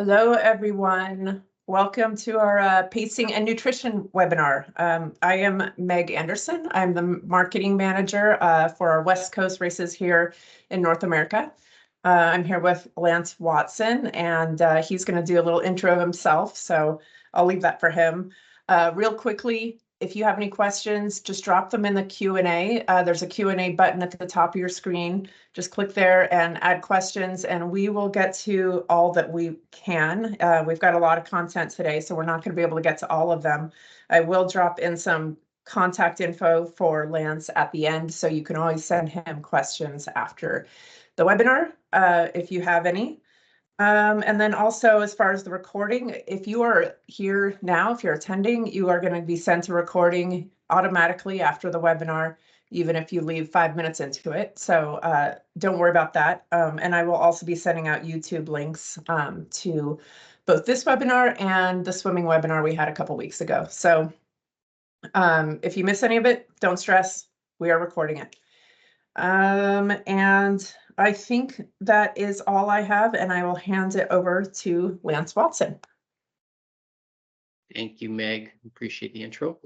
Hello, everyone. Welcome to our pacing and nutrition webinar. I am Meg Anderson. I'm the marketing manager for our West Coast races here in North America. I'm here with Lance Watson, and he's going to do a little intro of himself, so I'll leave that for him. Real quickly, if you have any questions, just drop them in the Q&A. There's a Q&A button at the top of your screen. Just click there and add questions, and we will get to all that we can. We've got a lot of content today, so we're not going to be able to get to all of them. I will drop in some contact info for Lance at the end, so you can always send him questions after the webinar if you have any. And then also, as far as the recording, if you are here now, if you're attending, you are going to be sent a recording automatically after the webinar, even if you leave 5 minutes into it. So don't worry about that. And I will also be sending out YouTube links to both this webinar and the swimming webinar we had a couple weeks ago. So if you miss any of it, don't stress. We are recording it. And I think that is all I have, and I will hand it over to Lance Watson. Thank you, Meg. Appreciate the intro.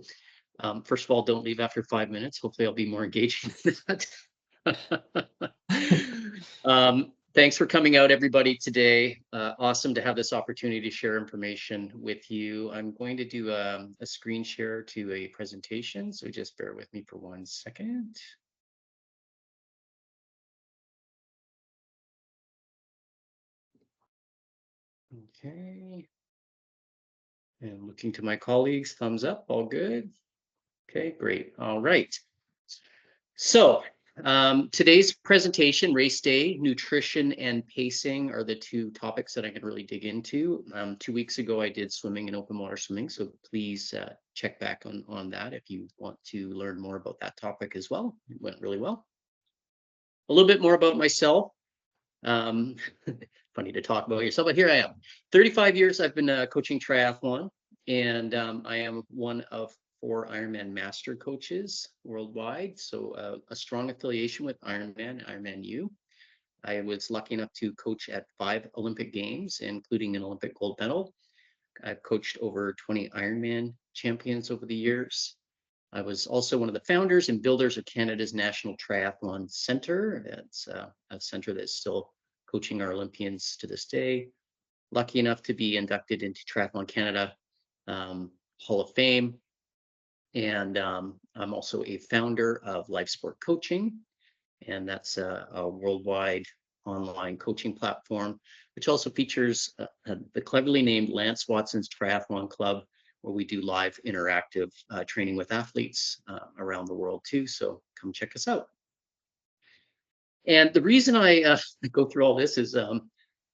First of all, don't leave after 5 minutes. Hopefully I'll be more engaging than that. Thanks for coming out, everybody, today. Awesome to have this opportunity to share information with you. I'm going to do a screen share to a presentation, so just bear with me for 1 second. Okay. And looking to my colleagues, thumbs up, all good. Okay, great. All right. So today's presentation, race day, nutrition and pacing are the two topics that I can really dig into. 2 weeks ago, I did swimming and open water swimming, so please check back on that if you want to learn more about that topic as well. It went really well. A little bit more about myself. Funny to talk about yourself, but here I am. 35 years I've been coaching triathlon, and I am one of 4 Ironman master coaches worldwide. So a strong affiliation with Ironman, Ironman U. I was lucky enough to coach at 5 Olympic Games, including an Olympic gold medal. I've coached over 20 Ironman champions over the years. I was also one of the founders and builders of Canada's National Triathlon Centre. It's a centre that's still coaching our Olympians to this day. Lucky enough to be inducted into Triathlon Canada Hall of Fame. And I'm also a founder of Life Sport Coaching, and that's a worldwide online coaching platform, which also features the cleverly named Lance Watson's Triathlon Club, where we do live interactive training with athletes around the world too. So come check us out. And the reason I go through all this is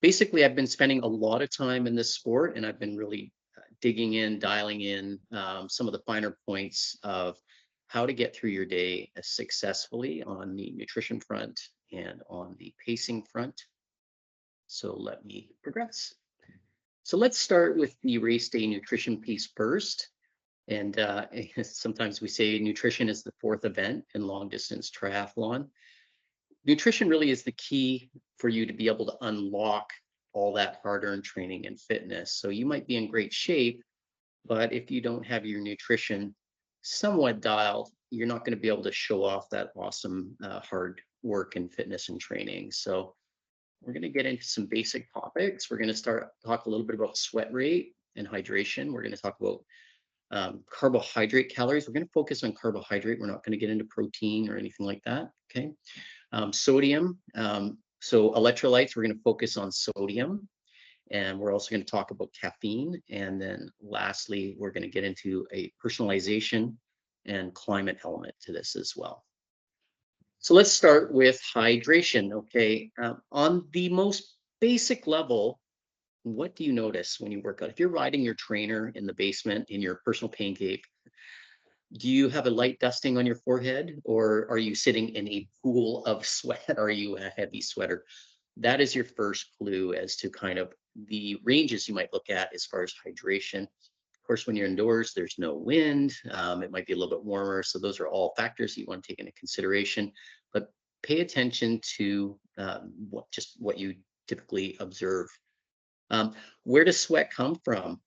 basically I've been spending a lot of time in this sport, and I've been really digging in, dialing in some of the finer points of how to get through your day successfully on the nutrition front and on the pacing front. So let me progress. So let's start with the race day nutrition piece first. And sometimes we say nutrition is the 4th event in long distance triathlon. Nutrition really is the key for you to be able to unlock all that hard-earned training and fitness. So you might be in great shape, but if you don't have your nutrition somewhat dialed, you're not going to be able to show off that awesome hard work and fitness and training. So we're going to get into some basic topics. We're going to talk a little bit about sweat rate and hydration. We're going to talk about carbohydrate calories. We're going to focus on carbohydrate. We're not going to get into protein or anything like that. Okay. Sodium. So electrolytes, we're going to focus on sodium. And we're also going to talk about caffeine. And then lastly, we're going to get into a personalization and climate element to this as well. So let's start with hydration. Okay. On the most basic level, what do you notice when you work out? If you're riding your trainer in the basement in your personal pain cave, do you have a light dusting on your forehead, or are you sitting in a pool of sweat? Are you a heavy sweater? That is your first clue as to kind of the ranges you might look at as far as hydration. Of course, when you're indoors, there's no wind. It might be a little bit warmer. So those are all factors you want to take into consideration. But pay attention to what you typically observe Where does sweat come from?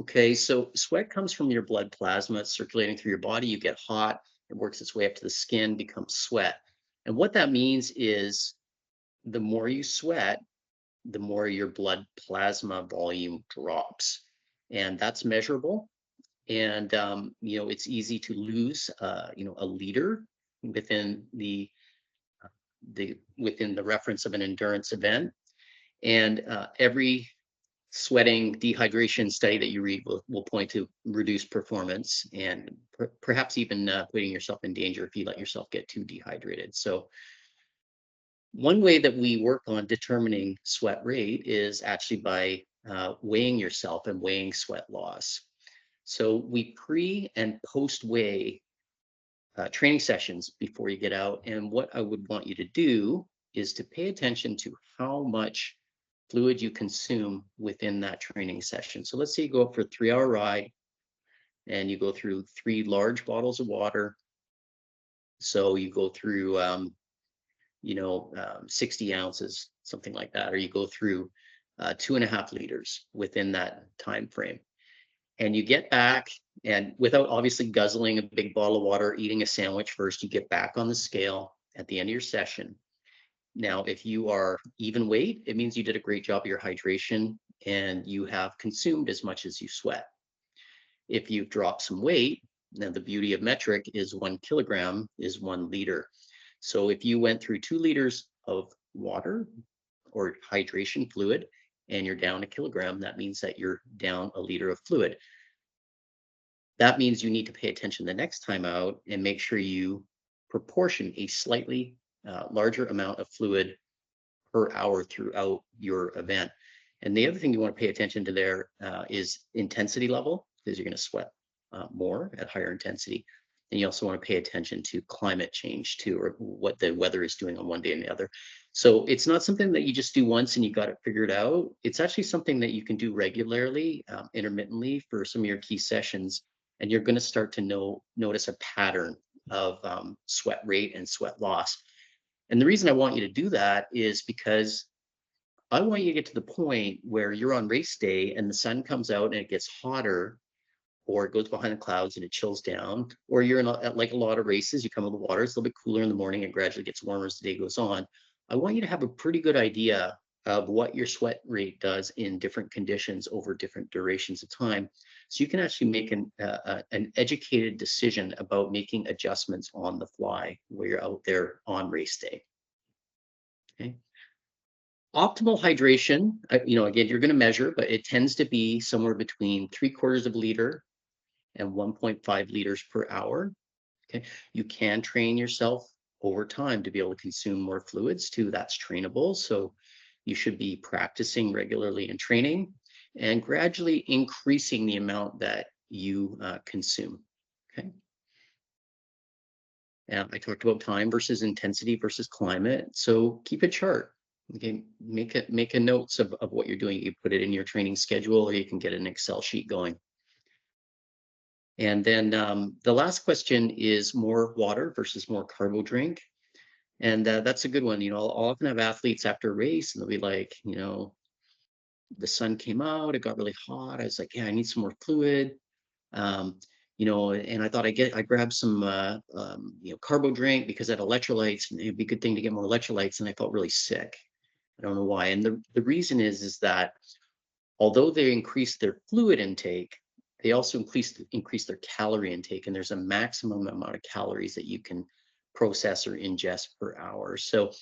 Okay, so sweat comes from your blood plasma circulating through your body. You get hot, it works its way up to the skin, becomes sweat. And what that means is the more you sweat, the more your blood plasma volume drops. And that's measurable. And it's easy to lose a liter within the reference of an endurance event. And every sweating dehydration study that you read will point to reduced performance and perhaps even putting yourself in danger if you let yourself get too dehydrated. So one way that we work on determining sweat rate is actually by weighing yourself and weighing sweat loss. So we pre and post weigh training sessions before you get out. And what I would want you to do is to pay attention to how much fluid you consume within that training session. So let's say you go up for a 3-hour ride and you go through 3 large bottles of water. So you go through, 60 ounces, something like that, or you go through 2.5 liters within that time frame. And you get back, and without obviously guzzling a big bottle of water, eating a sandwich first, you get back on the scale at the end of your session. Now, if you are even weight, it means you did a great job of your hydration and you have consumed as much as you sweat. If you've dropped some weight, now the beauty of metric is 1 kilogram is 1 liter. So if you went through 2 liters of water or hydration fluid and you're down 1 kilogram, that means that you're down 1 liter of fluid. That means you need to pay attention the next time out and make sure you proportion a slightly larger amount of fluid per hour throughout your event. And the other thing you want to pay attention to there is intensity level, because you're going to sweat more at higher intensity. And you also want to pay attention to climate change too, or what the weather is doing on one day and the other. So it's not something that you just do once and you got it figured out. It's actually something that you can do regularly, intermittently for some of your key sessions. And you're going to start to notice a pattern of sweat rate and sweat loss. And the reason I want you to do that is because I want you to get to the point where you're on race day and the sun comes out and it gets hotter, or it goes behind the clouds and it chills down, or you're like a lot of races, you come in the water, it's a little bit cooler in the morning and gradually gets warmer as the day goes on. I want you to have a pretty good idea of what your sweat rate does in different conditions over different durations of time. So you can actually make an educated decision about making adjustments on the fly where you're out there on race day. Okay. Optimal hydration, again, you're going to measure, but it tends to be somewhere between 3/4 of a liter and 1.5 liters per hour. Okay. You can train yourself over time to be able to consume more fluids too. That's trainable. So you should be practicing regularly and training and gradually increasing the amount that you consume. Okay. And I talked about time versus intensity versus climate. So keep a chart. Okay, make a notes of what you're doing. You put it in your training schedule, or you can get an Excel sheet going. And then the last question is more water versus more carbo drink. And that's a good one. I'll often have athletes after a race and they'll be like, the sun came out, it got really hot. I was like, yeah, I need some more fluid. And I thought I grabbed some, carbo drink because I had electrolytes and it'd be a good thing to get more electrolytes. And I felt really sick. I don't know why. And the reason is that although they increase their fluid intake, they also increase their calorie intake, and there's a maximum amount of calories that you can process or ingest per hour. So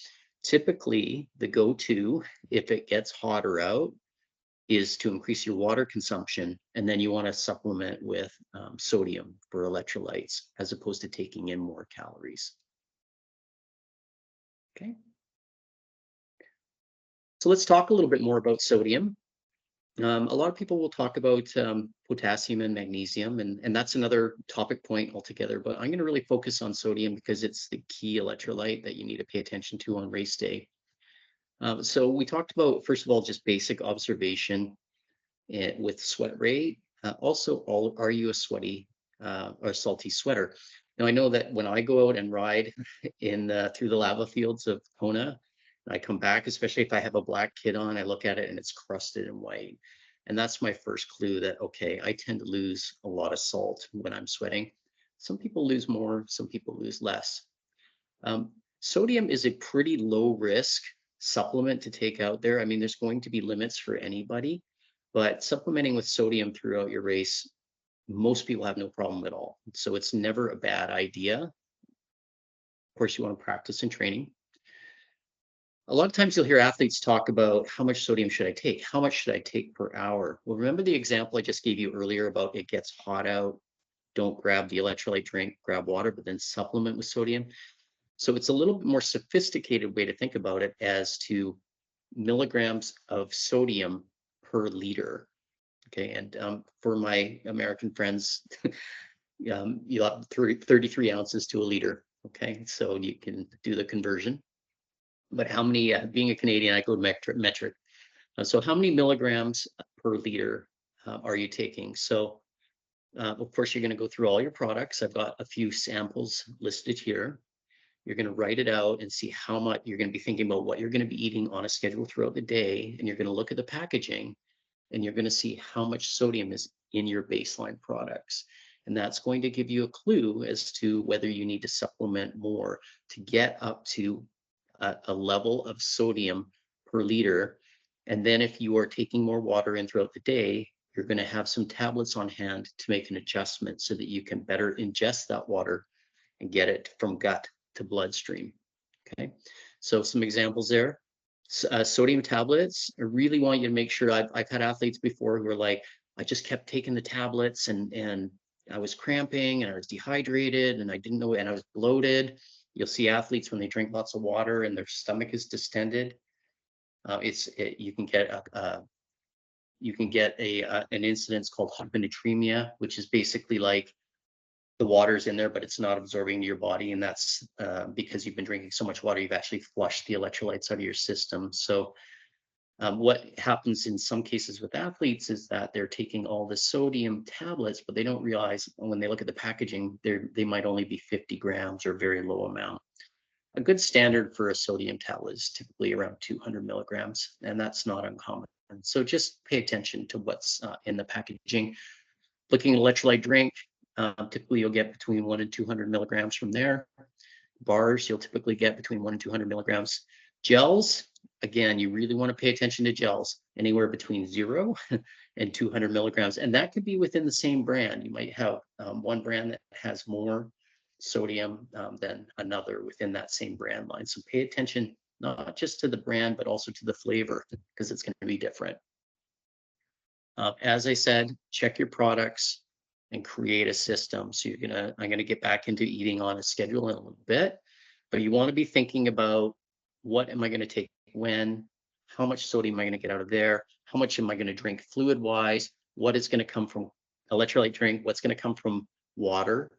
typically the go-to, if it gets hotter out, is to increase your water consumption, and then you want to supplement with sodium for electrolytes as opposed to taking in more calories. Okay. So let's talk a little bit more about sodium. A lot of people will talk about potassium and magnesium, and that's another topic point altogether, but I'm going to really focus on sodium because it's the key electrolyte that you need to pay attention to on race day. So we talked about, first of all, just basic observation with sweat rate. Also, are you a sweaty or salty sweater? Now, I know that when I go out and ride through the lava fields of Kona, I come back, especially if I have a black kit on, I look at it and it's crusted and white. And that's my first clue that, okay, I tend to lose a lot of salt when I'm sweating. Some people lose more, some people lose less. Sodium is a pretty low risk supplement to take out there. I mean, there's going to be limits for anybody, but supplementing with sodium throughout your race, most people have no problem at all. So it's never a bad idea. Of course, you want to practice and training. A lot of times you'll hear athletes talk about how much sodium should I take? How much should I take per hour? Well, remember the example I just gave you earlier about it gets hot out. Don't grab the electrolyte drink, grab water, but then supplement with sodium. So it's a little bit more sophisticated way to think about it as to milligrams of sodium per liter. Okay, and for my American friends, you have 33 ounces to a liter. Okay, so you can do the conversion. But how many, being a Canadian, I go metric. So how many milligrams per liter are you taking? So of course, you're going to go through all your products. I've got a few samples listed here. You're going to write it out and see how much you're going to be thinking about what you're going to be eating on a schedule throughout the day. And you're going to look at the packaging and you're going to see how much sodium is in your baseline products. And that's going to give you a clue as to whether you need to supplement more to get up to a level of sodium per liter. And then if you are taking more water in throughout the day, you're going to have some tablets on hand to make an adjustment so that you can better ingest that water and get it from gut to bloodstream. Okay, so some examples there. Sodium tablets, I really want you to make sure. I've had athletes before who are like, I just kept taking the tablets and I was cramping and I was dehydrated and I didn't know, and I was bloated. You'll see athletes when they drink lots of water and their stomach is distended. You can get an incidence called hyponatremia, which is basically like the water's in there, but it's not absorbing to your body. And that's because you've been drinking so much water, you've actually flushed the electrolytes out of your system. So what happens in some cases with athletes is that they're taking all the sodium tablets, but they don't realize when they look at the packaging, they might only be 50 grams or a very low amount. A good standard for a sodium tablet is typically around 200 milligrams, and that's not uncommon. And so just pay attention to what's in the packaging. Looking at electrolyte drink, typically you'll get between 1 and 200 milligrams from there. Bars, you'll typically get between 1 and 200 milligrams. Gels, again, you really want to pay attention to gels, anywhere between 0 and 200 milligrams. And that could be within the same brand. You might have one brand that has more sodium than another within that same brand line. So pay attention not just to the brand, but also to the flavor, because it's going to be different. As I said, check your products and create a system. So I'm gonna get back into eating on a schedule in a little bit, but you want to be thinking about what am I going to take when, how much sodium am I going to get out of there, how much am I going to drink fluid wise, what is going to come from electrolyte drink, what's going to come from water,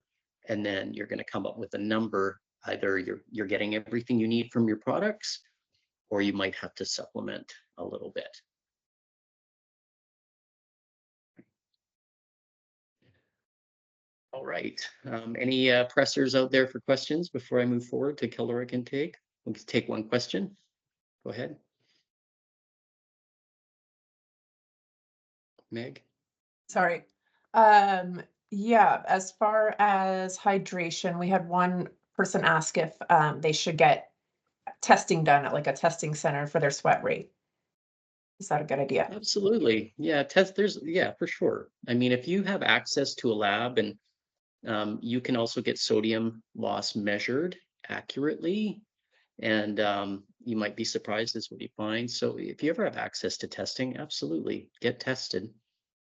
and then you're going to come up with a number. Either you're getting everything you need from your products, or you might have to supplement a little bit. All right. Any pressers out there for questions before I move forward to caloric intake? We can take one question. Go ahead. Meg? Sorry. Yeah, as far as hydration, we had one person ask if they should get testing done at like a testing center for their sweat rate. Is that a good idea? Absolutely. Yeah, yeah, for sure. I mean, if you have access to a lab and you can also get sodium loss measured accurately, and you might be surprised as what you find. So if you ever have access to testing, absolutely get tested.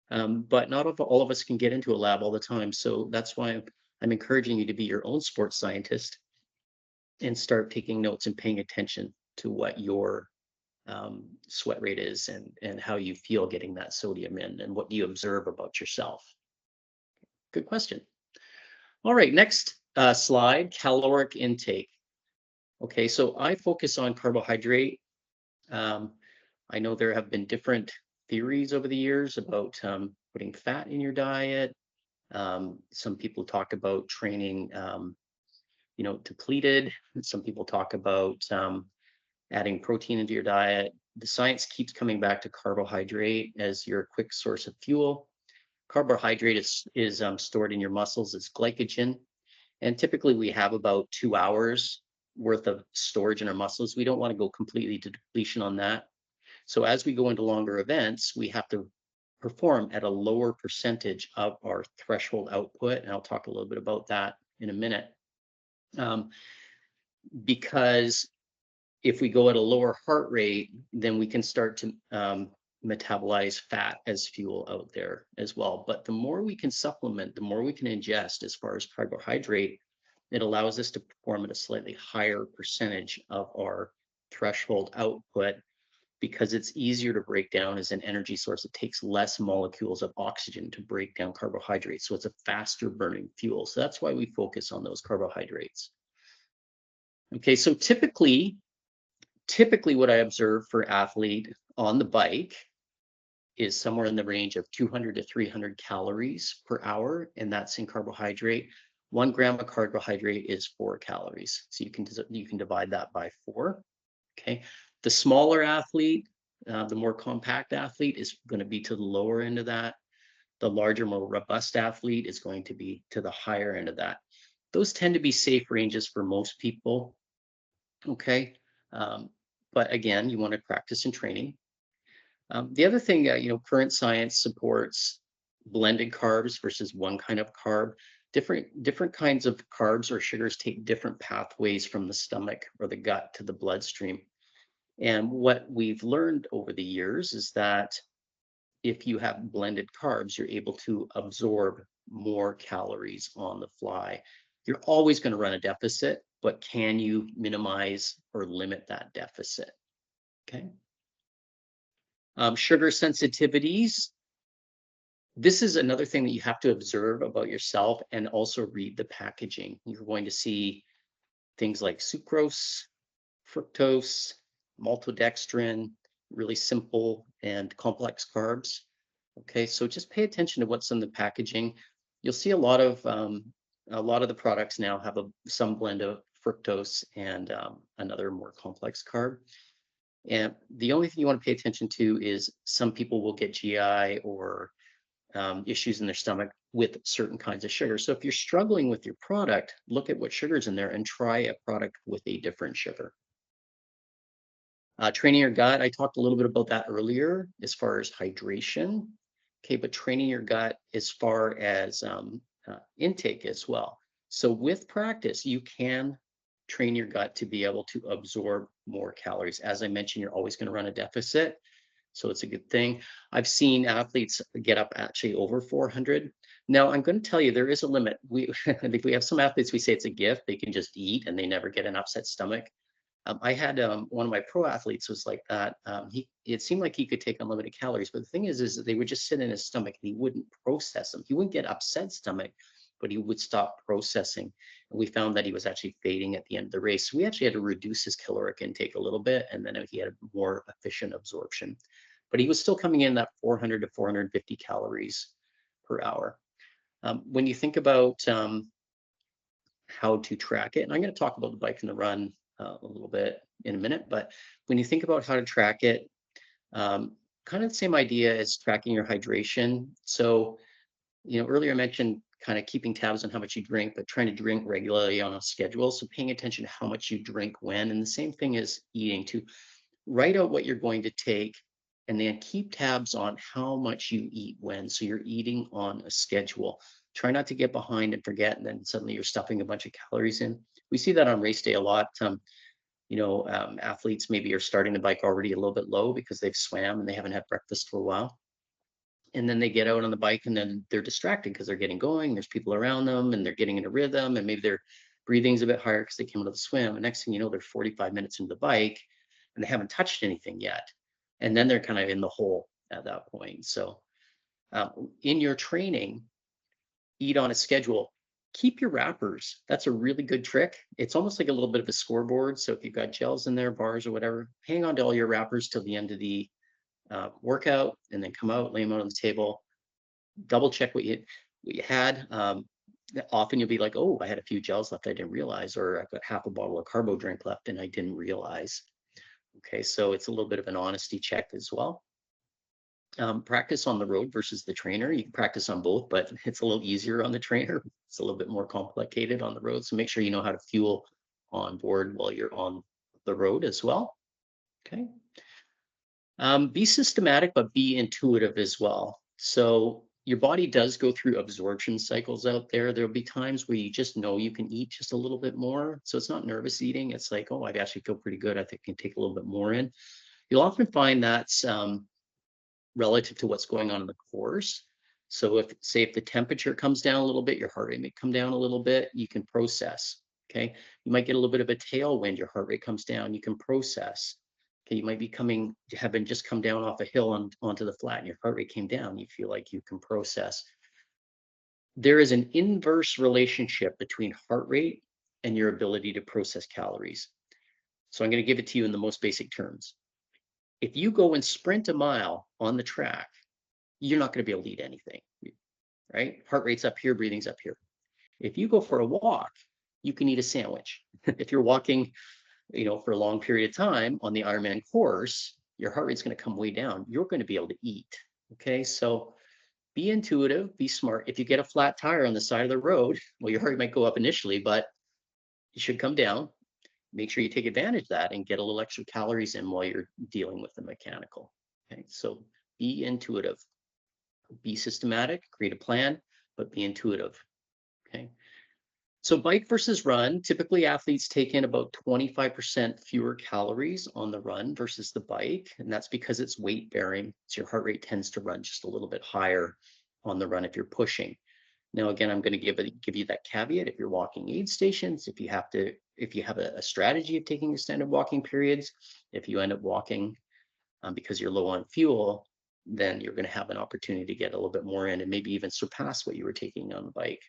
But not all of us can get into a lab all the time. So that's why I'm encouraging you to be your own sports scientist and start taking notes and paying attention to what your sweat rate is and how you feel getting that sodium in and what do you observe about yourself. Good question. All right, next slide, caloric intake. Okay, so I focus on carbohydrate. I know there have been different theories over the years about putting fat in your diet. Some people talk about training, depleted. Some people talk about adding protein into your diet. The science keeps coming back to carbohydrate as your quick source of fuel. Carbohydrate is stored in your muscles as glycogen. And typically we have about 2 hours worth of storage in our muscles. We don't want to go completely to depletion on that. So as we go into longer events, we have to perform at a lower percentage of our threshold output. And I'll talk a little bit about that in a minute. Because if we go at a lower heart rate, then we can start to metabolize fat as fuel out there as well. But the more we can supplement, the more we can ingest as far as carbohydrate, it allows us to perform at a slightly higher percentage of our threshold output because it's easier to break down as an energy source. It takes less molecules of oxygen to break down carbohydrates. So it's a faster burning fuel. So that's why we focus on those carbohydrates. Okay, so typically what I observe for athlete on the bike is somewhere in the range of 200 to 300 calories per hour, and that's in carbohydrate. 1 gram of carbohydrate is 4 calories. So you can divide that by 4. Okay. The smaller athlete, the more compact athlete is going to be to the lower end of that. The larger, more robust athlete is going to be to the higher end of that. Those tend to be safe ranges for most people. Okay. But again, you want to practice in training. The other thing, current science supports blended carbs versus one kind of carb. Different kinds of carbs or sugars take different pathways from the stomach or the gut to the bloodstream. And what we've learned over the years is that if you have blended carbs, you're able to absorb more calories on the fly. You're always going to run a deficit, but can you minimize or limit that deficit? Okay. Sugar sensitivities. This is another thing that you have to observe about yourself and also read the packaging. You're going to see things like sucrose, fructose, maltodextrin, really simple and complex carbs. Okay, so just pay attention to what's in the packaging. You'll see a lot of the products now have some blend of fructose and another more complex carb. And the only thing you want to pay attention to is some people will get GI or issues in their stomach with certain kinds of sugar. So if you're struggling with your product, look at what sugar's in there and try a product with a different sugar. Training your gut, I talked a little bit about that earlier as far as hydration. Okay, but training your gut as far as intake as well. So with practice, you can train your gut to be able to absorb more calories. As I mentioned, you're always going to run a deficit. So it's a good thing. I've seen athletes get up actually over 400. Now, I'm going to tell you, there is a limit. We have some athletes, we say it's a gift. They can just eat and they never get an upset stomach. I had one of my pro athletes was like that. It seemed like he could take unlimited calories, but the thing is that they would just sit in his stomach and he wouldn't process them. He wouldn't get upset stomach, but he would stop processing. And we found that he was actually fading at the end of the race. So we actually had to reduce his caloric intake a little bit, and then he had a more efficient absorption. But he was still coming in that 400 to 450 calories per hour. When you think about how to track it, and I'm going to talk about the bike and the run a little bit in a minute, but when you think about how to track it, kind of the same idea as tracking your hydration. So, earlier I mentioned kind of keeping tabs on how much you drink, but trying to drink regularly on a schedule. So paying attention to how much you drink when, and the same thing as eating, to write out what you're going to take and then keep tabs on how much you eat when. So you're eating on a schedule. Try not to get behind and forget, and then suddenly you're stuffing a bunch of calories in. We see that on race day a lot. Athletes maybe are starting the bike already a little bit low because they've swam and they haven't had breakfast for a while. And then they get out on the bike and then they're distracted because they're getting going. There's people around them and they're getting in a rhythm, and maybe their breathing's a bit higher because they came out of the swim. And next thing you know, they're 45 minutes into the bike and they haven't touched anything yet. And then they're kind of in the hole at that point. So in your training, eat on a schedule. Keep your wrappers. That's a really good trick. It's almost like a little bit of a scoreboard. So if you've got gels in there, bars or whatever, hang on to all your wrappers till the end of the workout, and then come out, lay them out on the table, double check what you had. Often you'll be like, oh, I had a few gels left I didn't realize, or I've got half a bottle of carbo drink left and I didn't realize. Okay, so it's a little bit of an honesty check as well. Practice on the road versus the trainer. You can practice on both, but it's a little easier on the trainer. It's a little bit more complicated on the road. So make sure you know how to fuel on board while you're on the road as well. Okay. Be systematic, but be intuitive as well. So your body does go through absorption cycles out there. There'll be times where you just know you can eat just a little bit more. So it's not nervous eating. It's like, oh, I actually feel pretty good. I think I can take a little bit more in. You'll often find that's relative to what's going on in the course. So if, say, if the temperature comes down a little bit, your heart rate may come down a little bit, you can process. Okay. You might get a little bit of a tailwind, your heart rate comes down, you can process. Okay. You might be having just come down off a hill onto the flat and your heart rate came down. You feel like you can process. There is an inverse relationship between heart rate and your ability to process calories. So I'm going to give it to you in the most basic terms. If you go and sprint a mile on the track, you're not going to be able to eat anything, right? Heart rate's up here, breathing's up here. If you go for a walk, you can eat a sandwich. If you're walking, for a long period of time on the Ironman course, your heart rate's going to come way down. You're going to be able to eat. Okay, so be intuitive, be smart. If you get a flat tire on the side of the road, well, your heart rate might go up initially, but it should come down. Make sure you take advantage of that and get a little extra calories in while you're dealing with the mechanical. Okay, so be intuitive, be systematic, create a plan, but be intuitive. Okay. So bike versus run, typically athletes take in about 25% fewer calories on the run versus the bike. And that's because it's weight bearing. So your heart rate tends to run just a little bit higher on the run if you're pushing. Now, again, I'm going to give you that caveat. If you're walking aid stations, if you have a strategy of taking extended walking periods, if you end up walking because you're low on fuel, then you're going to have an opportunity to get a little bit more in and maybe even surpass what you were taking on the bike.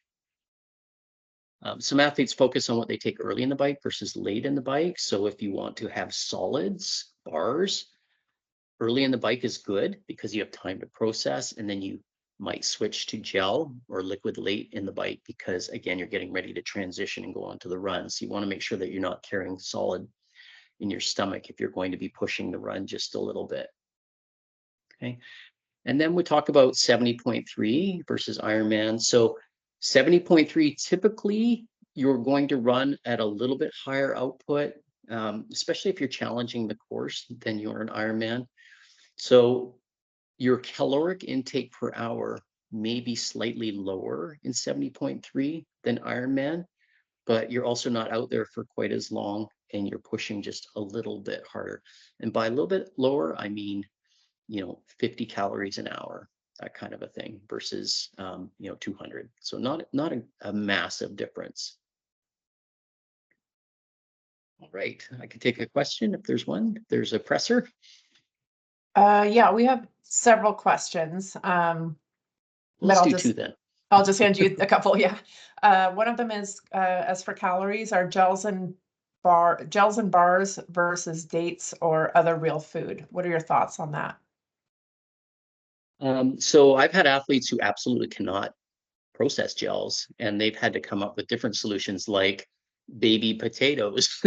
Some athletes focus on what they take early in the bike versus late in the bike. So if you want to have solids, bars, early in the bike is good because you have time to process, and then you might switch to gel or liquid late in the bike because, again, you're getting ready to transition and go on to the run. So you want to make sure that you're not carrying solid in your stomach if you're going to be pushing the run just a little bit. Okay. And then we talk about 70.3 versus Ironman. So 70.3, typically you're going to run at a little bit higher output, especially if you're challenging the course than you're an Ironman. So your caloric intake per hour may be slightly lower in 70.3 than Ironman, but you're also not out there for quite as long and you're pushing just a little bit harder. And by a little bit lower, I mean, 50 calories an hour, that kind of a thing versus, 200. So not a massive difference. All right, I can take a question if there's one. If there's a presser. Yeah, we have several questions. Let's do two then. I'll just hand you a couple. Yeah. One of them is, as for calories, are gels and bars versus dates or other real food. What are your thoughts on that? So I've had athletes who absolutely cannot process gels, and they've had to come up with different solutions like baby potatoes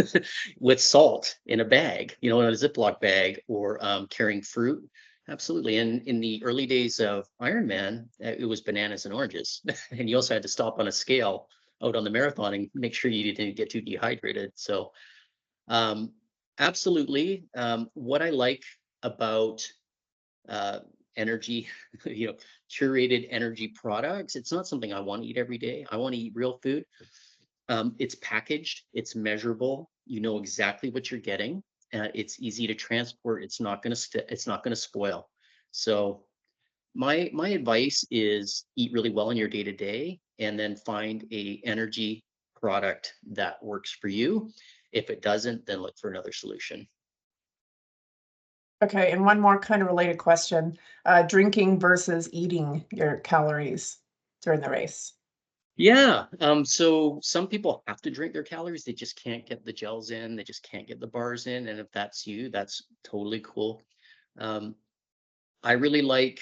with salt in a bag, in a Ziploc bag, or carrying fruit. Absolutely. And in the early days of Ironman, it was bananas and oranges. And you also had to stop on a scale out on the marathon and make sure you didn't get too dehydrated. So absolutely. What I like about energy, curated energy products, it's not something I want to eat every day. I want to eat real food. It's packaged, it's measurable, you know exactly what you're getting. It's easy to transport. It's not going to spoil. So my advice is eat really well in your day to day, and then find a energy product that works for you. If it doesn't, then look for another solution. Okay, and one more kind of related question: drinking versus eating your calories during the race. Yeah. So some people have to drink their calories. They just can't get the gels in. They just can't get the bars in. And if that's you, that's totally cool. I really like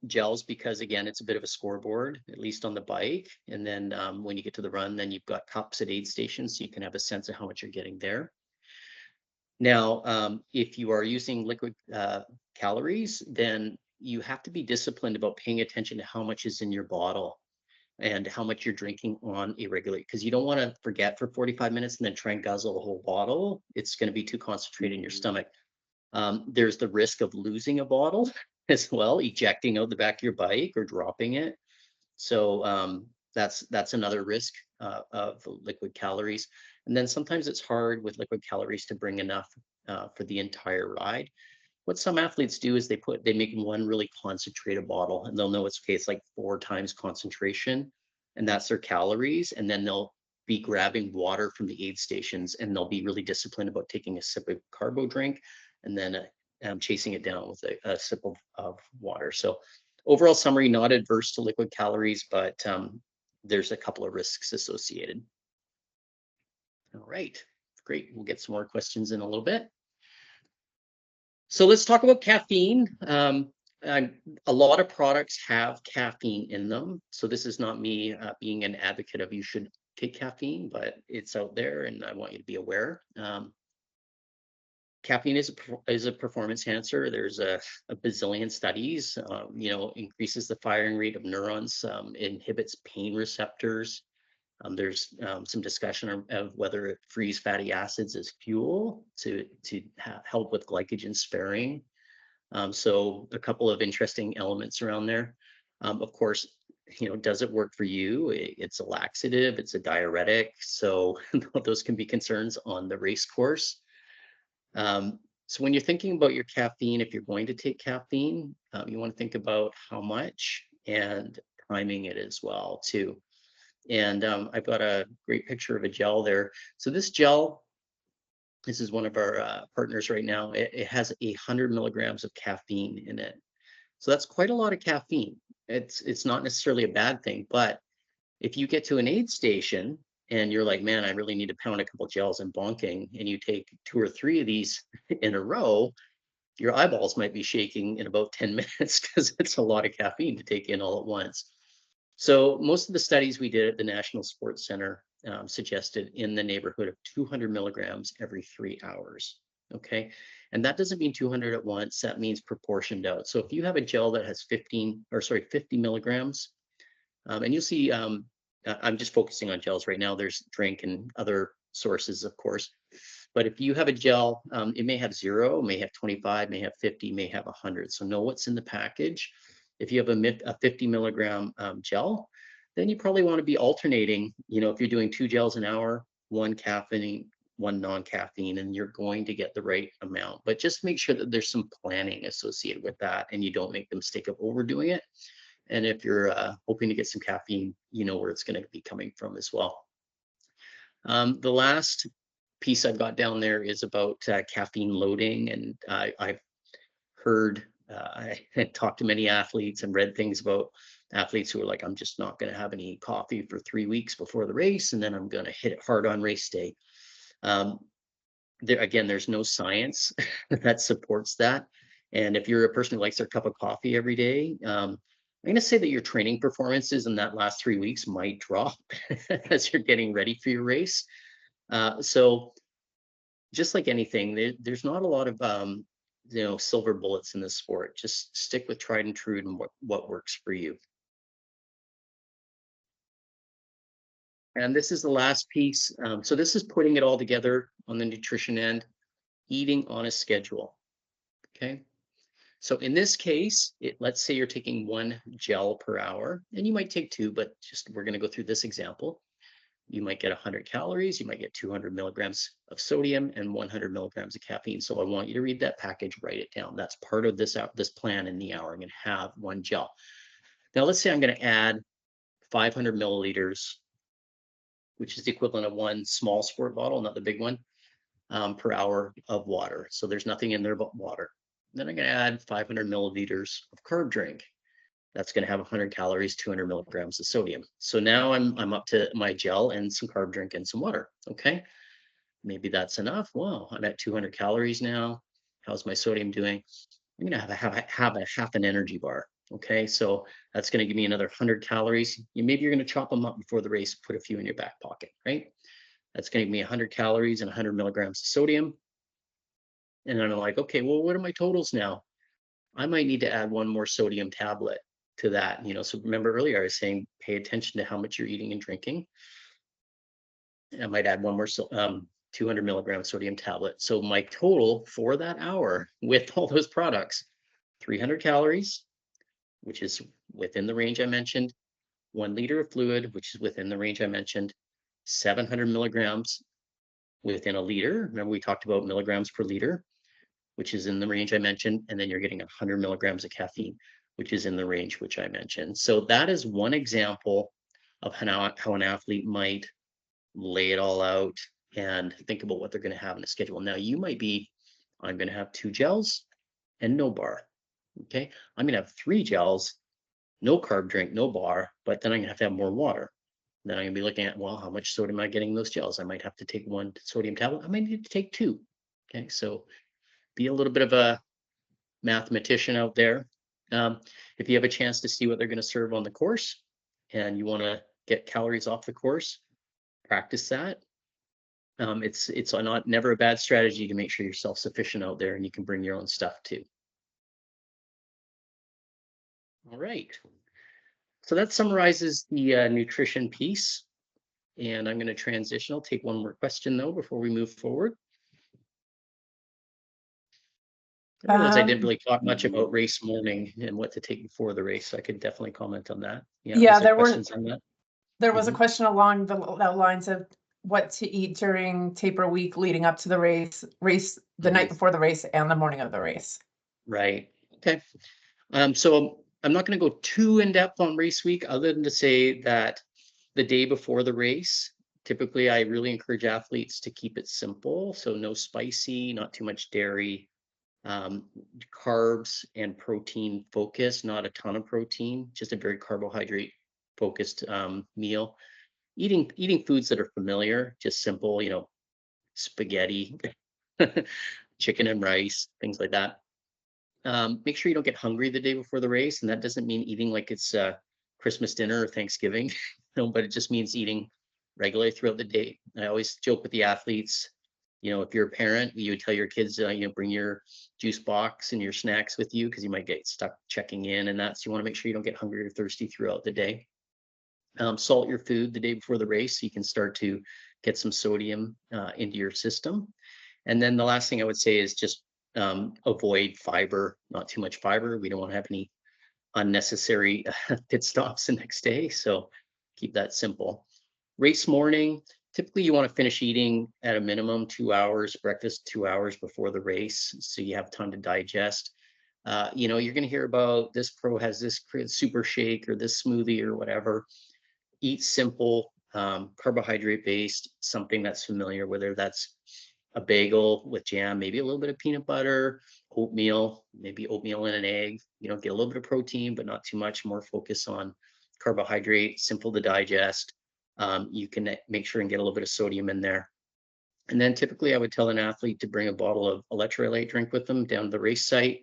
gels because, again, it's a bit of a scoreboard, at least on the bike. And then when you get to the run, then you've got cups at aid stations, so you can have a sense of how much you're getting there. Now, if you are using liquid calories, then you have to be disciplined about paying attention to how much is in your bottle and how much you're drinking on a regular, because you don't want to forget for 45 minutes and then try and guzzle the whole bottle. It's going to be too concentrated in your stomach. There's the risk of losing a bottle as well, ejecting out the back of your bike or dropping it. So that's another risk of liquid calories. And then sometimes it's hard with liquid calories to bring enough for the entire ride. What some athletes do is they make one really concentrated bottle, and they'll know it's okay. It's like 4 times concentration, and that's their calories. And then they'll be grabbing water from the aid stations, and they'll be really disciplined about taking a sip of carbo drink, and then chasing it down with a sip of water. So overall summary, not adverse to liquid calories, but there's a couple of risks associated. All right, great. We'll get some more questions in a little bit. So let's talk about caffeine. A lot of products have caffeine in them. So this is not me being an advocate of you should take caffeine, but it's out there and I want you to be aware. Caffeine is a performance enhancer. There's a bazillion studies, increases the firing rate of neurons, inhibits pain receptors. There's some discussion of whether it frees fatty acids as fuel to help with glycogen sparing. So a couple of interesting elements around there. Of course, does it work for you? It's a laxative, it's a diuretic. So those can be concerns on the race course. So when you're thinking about your caffeine, if you're going to take caffeine, you want to think about how much and timing it as well too. And I've got a great picture of a gel there. So this gel, this is one of our partners right now. It has 100 milligrams of caffeine in it. So that's quite a lot of caffeine. It's not necessarily a bad thing, but if you get to an aid station and you're like, man, I really need to pound a couple gels and bonking, and you take 2 or 3 of these in a row, your eyeballs might be shaking in about 10 minutes because it's a lot of caffeine to take in all at once. So most of the studies we did at the National Sports Center suggested in the neighborhood of 200 milligrams every 3 hours. Okay. And that doesn't mean 200 at once. That means proportioned out. So if you have a gel that has 50 milligrams, and you'll see, I'm just focusing on gels right now. There's drink and other sources, of course. But if you have a gel, it may have 0, may have 25, may have 50, may have 100. So know what's in the package. If you have a 50 milligram gel, then you probably want to be alternating. If you're doing 2 gels an hour, 1 caffeine, 1 non-caffeine, and you're going to get the right amount. But just make sure that there's some planning associated with that and you don't make the mistake of overdoing it. And if you're hoping to get some caffeine, you know where it's going to be coming from as well. The last piece I've got down there is about caffeine loading. And I've heard, I had talked to many athletes and read things about athletes who are like, I'm just not going to have any coffee for 3 weeks before the race, and then I'm going to hit it hard on race day. There's no science that supports that. And if you're a person who likes their cup of coffee every day, I'm going to say that your training performances in that last 3 weeks might drop as you're getting ready for your race. So just like anything, there's not a lot of silver bullets in this sport. Just stick with tried and true and what works for you. And this is the last piece. So this is putting it all together on the nutrition end, eating on a schedule. Okay. So in this case, let's say you're taking 1 gel per hour, and you might take 2, but we're going to go through this example. You might get 100 calories, you might get 200 milligrams of sodium and 100 milligrams of caffeine. So I want you to read that package, write it down. That's part of this plan in the hour. I'm going to have 1 gel. Now let's say I'm going to add 500 milliliters, which is the equivalent of 1 small sport bottle, not the big one, per hour of water. So there's nothing in there but water. Then I'm going to add 500 milliliters of carb drink. That's going to have 100 calories, 200 milligrams of sodium. So now I'm up to my gel and some carb drink and some water. Okay, maybe that's enough. Well, I'm at 200 calories now. How's my sodium doing? I'm going to have a half an energy bar. Okay, so that's going to give me another 100 calories. Maybe you're going to chop them up before the race, put a few in your back pocket, right? That's going to give me 100 calories and 100 milligrams of sodium. And then I'm like, okay, well, what are my totals now? I might need to add one more sodium tablet to that. So remember earlier I was saying, pay attention to how much you're eating and drinking. I might add one more 200 milligram sodium tablet. So my total for that hour with all those products, 300 calories, which is within the range I mentioned, 1 liter of fluid, which is within the range I mentioned, 700 milligrams within a liter. Remember, we talked about milligrams per liter, which is in the range I mentioned, and then you're getting 100 milligrams of caffeine, which is in the range which I mentioned. So that is one example of how an athlete might lay it all out and think about what they're going to have in a schedule. Now, you might be, I'm going to have 2 gels and no bar. Okay. I'm going to have 3 gels, no carb drink, no bar, but then I'm going to have more water. Then I'm going to be looking at, well, how much sodium am I getting in those gels? I might have to take 1 sodium tablet. I might need to take 2. Okay. So be a little bit of a mathematician out there. If you have a chance to see what they're going to serve on the course and you want to get calories off the course, practice that. It's not never a bad strategy to make sure you're self-sufficient out there and you can bring your own stuff too. All right. So that summarizes the nutrition piece. And I'm going to transition. I'll take one more question though before we move forward. I realize I didn't really talk much about race morning and what to take before the race. So I could definitely comment on that. Yeah, there questions on that? There was a question along the lines of what to eat during taper week leading up to the race, the night before the race and the morning of the race. Right. Okay. So I'm not going to go too in depth on race week, other than to say that the day before the race, typically I really encourage athletes to keep it simple. So no spicy, not too much dairy, carbs and protein focus, not a ton of protein, just a very carbohydrate focused meal. Eating foods that are familiar, just simple, spaghetti, chicken and rice, things like that. Make sure you don't get hungry the day before the race, and that doesn't mean eating like it's Christmas dinner or Thanksgiving, but it just means eating regularly throughout the day. I always joke with the athletes, if you're a parent, you would tell your kids, bring your juice box and your snacks with you because you might get stuck checking in, and that's, you want to make sure you don't get hungry or thirsty throughout the day. Salt your food the day before the race so you can start to get some sodium into your system. And then the last thing I would say is just avoid fiber, not too much fiber. We don't want to have any unnecessary pit stops the next day. So keep that simple. Race morning, typically you want to finish eating at a minimum 2 hours, breakfast 2 hours before the race. So you have time to digest. You're going to hear about this pro has this super shake or this smoothie or whatever. Eat simple, carbohydrate based, something that's familiar, whether that's a bagel with jam, maybe a little bit of peanut butter, oatmeal, maybe oatmeal and an egg. Get a little bit of protein, but not too much, more focus on carbohydrate, simple to digest. You can make sure and get a little bit of sodium in there. And then typically I would tell an athlete to bring a bottle of electrolyte drink with them down to the race site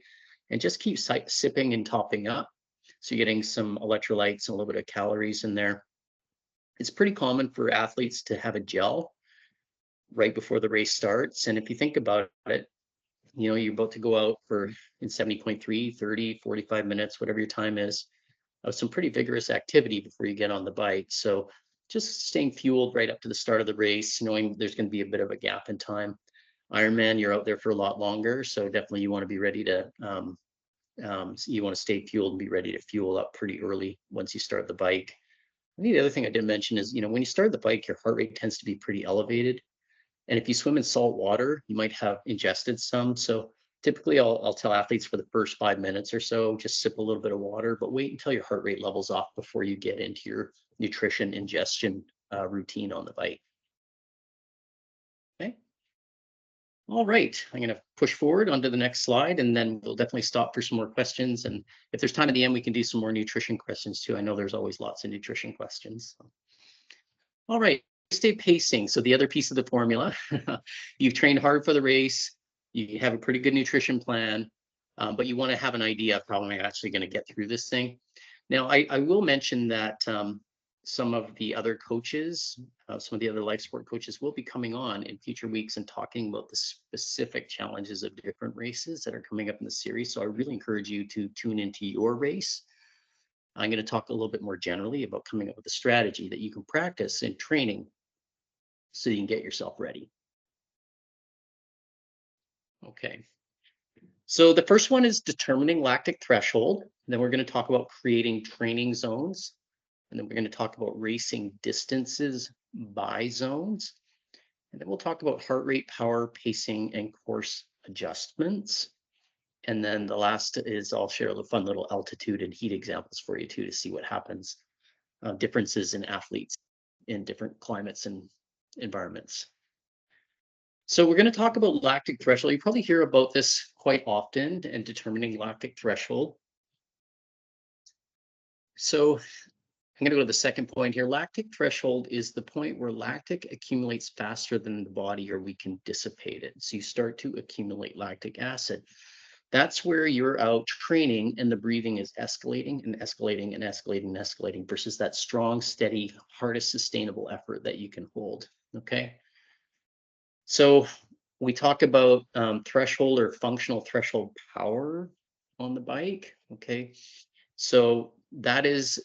and just keep sipping and topping up. So you're getting some electrolytes and a little bit of calories in there. It's pretty common for athletes to have a gel right before the race starts. And if you think about it, you're about to go out for in 70.3, 30, 45 minutes, whatever your time is, of some pretty vigorous activity before you get on the bike. So just staying fueled right up to the start of the race, knowing there's going to be a bit of a gap in time. Ironman, you're out there for a lot longer. So definitely you want to be ready to, you want to stay fueled and be ready to fuel up pretty early once you start the bike. I think the other thing I didn't mention is, when you start the bike, your heart rate tends to be pretty elevated. And if you swim in salt water, you might have ingested some. So typically I'll tell athletes for the first 5 minutes or so, just sip a little bit of water, but wait until your heart rate levels off before you get into your nutrition ingestion routine on the bike. Okay. All right, I'm going to push forward onto the next slide, and then we'll definitely stop for some more questions. And if there's time at the end, we can do some more nutrition questions too. I know there's always lots of nutrition questions. All right, stay pacing. So the other piece of the formula, you've trained hard for the race, you have a pretty good nutrition plan, but you want to have an idea of how am I actually going to get through this thing. Now, I will mention that some of the other coaches, some of the other life sport coaches will be coming on in future weeks and talking about the specific challenges of different races that are coming up in the series. So I really encourage you to tune into your race. I'm going to talk a little bit more generally about coming up with a strategy that you can practice in training so you can get yourself ready. Okay. So the first one is determining lactic threshold. Then we're going to talk about creating training zones. And then we're going to talk about racing distances by zones. And then we'll talk about heart rate, power, pacing, and course adjustments. And then the last is I'll share the fun little altitude and heat examples for you too, to see what happens, differences in athletes in different climates and environments. So we're going to talk about lactic threshold. You probably hear about this quite often and determining lactic threshold. So I'm going to go to the second point here. Lactic threshold is the point where lactic accumulates faster than the body or we can dissipate it. So you start to accumulate lactic acid. That's where you're out training and the breathing is escalating and escalating and escalating and escalating versus that strong, steady, hardest sustainable effort that you can hold. Okay. So we talk about threshold or functional threshold power on the bike. Okay. So that is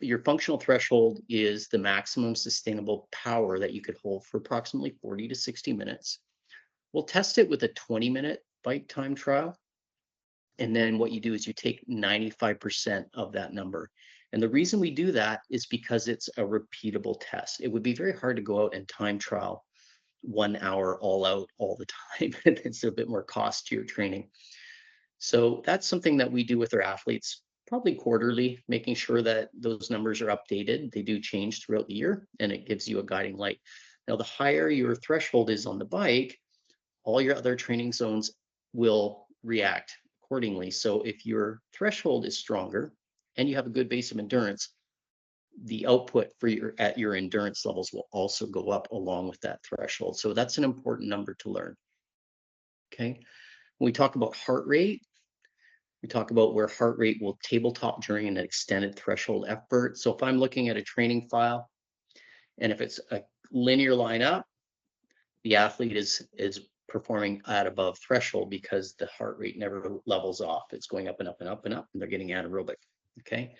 your functional threshold is the maximum sustainable power that you could hold for approximately 40 to 60 minutes. We'll test it with a 20-minute bike time trial. And then what you do is you take 95% of that number. And the reason we do that is because it's a repeatable test. It would be very hard to go out and time trial 1 hour all out all the time. It's a bit more cost to your training. So that's something that we do with our athletes probably quarterly, making sure that those numbers are updated. They do change throughout the year and it gives you a guiding light. Now, the higher your threshold is on the bike, all your other training zones will react accordingly. So if your threshold is stronger and you have a good base of endurance, the output for your endurance levels will also go up along with that threshold. So that's an important number to learn. Okay. When we talk about heart rate, we talk about where heart rate will tabletop during an extended threshold effort. So if I'm looking at a training file, and if it's a linear line up, the athlete is performing at above threshold because the heart rate never levels off. It's going up and up and up and up, and they're getting anaerobic. Okay.